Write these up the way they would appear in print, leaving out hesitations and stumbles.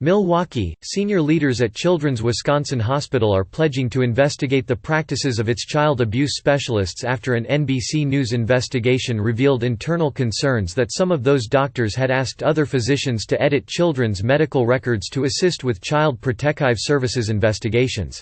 Milwaukee, senior leaders at Children's Wisconsin Hospital are pledging to investigate the practices of its child abuse specialists after an NBC News investigation revealed internal concerns that some of those doctors had asked other physicians to edit children's medical records to assist with Child Protecive Services investigations.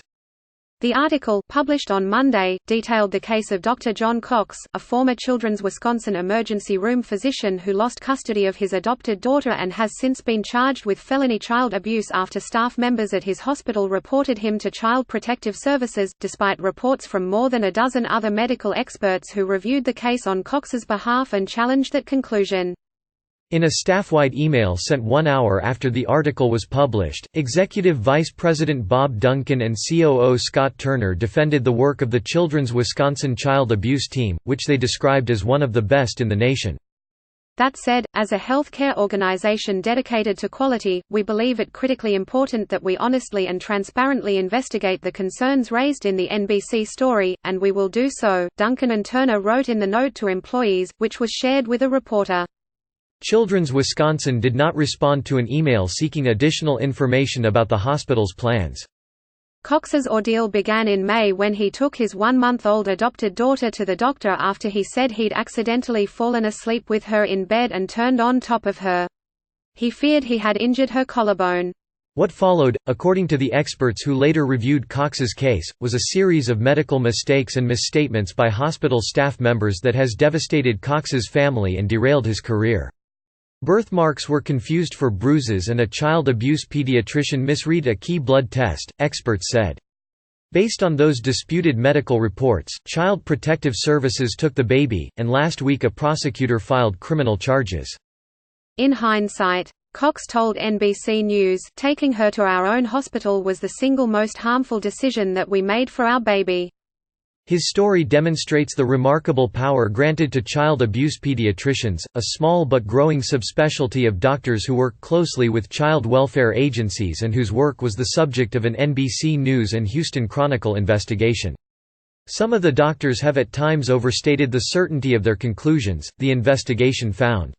The article, published on Monday, detailed the case of Dr. John Cox, a former Children's Wisconsin emergency room physician who lost custody of his adopted daughter and has since been charged with felony child abuse after staff members at his hospital reported him to Child Protective Services, despite reports from more than a dozen other medical experts who reviewed the case on Cox's behalf and challenged that conclusion. In a staff-wide email sent 1 hour after the article was published, Executive Vice President Bob Duncan and COO Scott Turner defended the work of the Children's Wisconsin Child Abuse Team, which they described as one of the best in the nation. That said, as a health care organization dedicated to quality, we believe it critically important that we honestly and transparently investigate the concerns raised in the NBC story, and we will do so, Duncan and Turner wrote in the note to employees, which was shared with a reporter. Children's Wisconsin did not respond to an email seeking additional information about the hospital's plans. Cox's ordeal began in May when he took his 1-month-old adopted daughter to the doctor after he said he'd accidentally fallen asleep with her in bed and turned on top of her. He feared he had injured her collarbone. What followed, according to the experts who later reviewed Cox's case, was a series of medical mistakes and misstatements by hospital staff members that has devastated Cox's family and derailed his career. Birthmarks were confused for bruises and a child abuse pediatrician misread a key blood test, experts said. Based on those disputed medical reports, Child Protective Services took the baby, and last week a prosecutor filed criminal charges. In hindsight, Cox told NBC News, "Taking her to our own hospital was the single most harmful decision that we made for our baby." His story demonstrates the remarkable power granted to child abuse pediatricians, a small but growing subspecialty of doctors who work closely with child welfare agencies and whose work was the subject of an NBC News and Houston Chronicle investigation. Some of the doctors have at times overstated the certainty of their conclusions, the investigation found.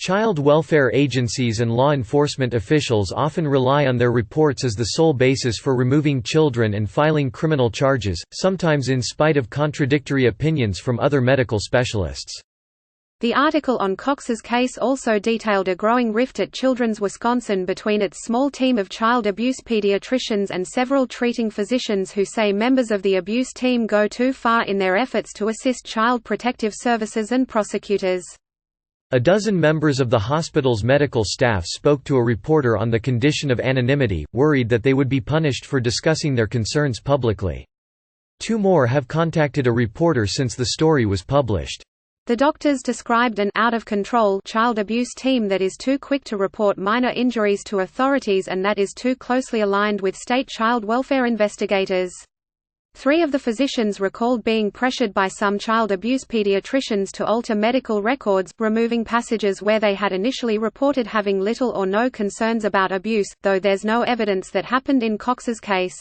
Child welfare agencies and law enforcement officials often rely on their reports as the sole basis for removing children and filing criminal charges, sometimes in spite of contradictory opinions from other medical specialists. The article on Cox's case also detailed a growing rift at Children's Wisconsin between its small team of child abuse pediatricians and several treating physicians who say members of the abuse team go too far in their efforts to assist Child Protective Services and prosecutors. A dozen members of the hospital's medical staff spoke to a reporter on the condition of anonymity, worried that they would be punished for discussing their concerns publicly. 2 more have contacted a reporter since the story was published. The doctors described an out-of-control child abuse team that is too quick to report minor injuries to authorities and that is too closely aligned with state child welfare investigators. 3 of the physicians recalled being pressured by some child abuse pediatricians to alter medical records, removing passages where they had initially reported having little or no concerns about abuse, though there's no evidence that happened in Cox's case.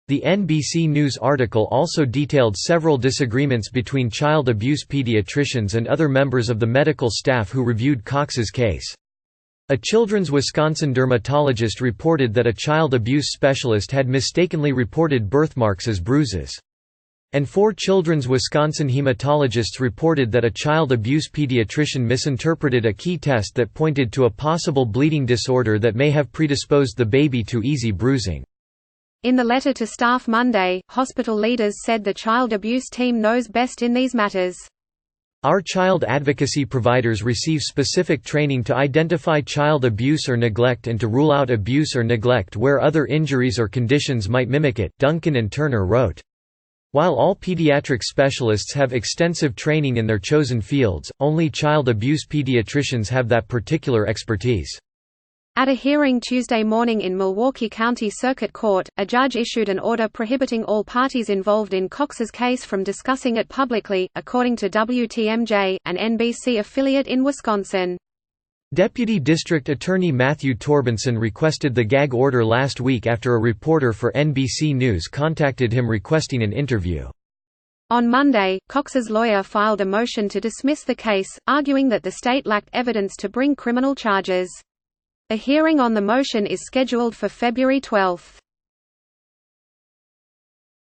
The NBC News article also detailed several disagreements between child abuse pediatricians and other members of the medical staff who reviewed Cox's case. A Children's Wisconsin dermatologist reported that a child abuse specialist had mistakenly reported birthmarks as bruises. And 4 Children's Wisconsin hematologists reported that a child abuse pediatrician misinterpreted a key test that pointed to a possible bleeding disorder that may have predisposed the baby to easy bruising. In the letter to staff Monday, hospital leaders said the child abuse team knows best in these matters. Our child advocacy providers receive specific training to identify child abuse or neglect and to rule out abuse or neglect where other injuries or conditions might mimic it, Duncan and Turner wrote. While all pediatric specialists have extensive training in their chosen fields, only child abuse pediatricians have that particular expertise. At a hearing Tuesday morning in Milwaukee County Circuit Court, a judge issued an order prohibiting all parties involved in Cox's case from discussing it publicly, according to WTMJ, an NBC affiliate in Wisconsin. Deputy District Attorney Matthew Torbenson requested the gag order last week after a reporter for NBC News contacted him requesting an interview. On Monday, Cox's lawyer filed a motion to dismiss the case, arguing that the state lacked evidence to bring criminal charges. A hearing on the motion is scheduled for February 12.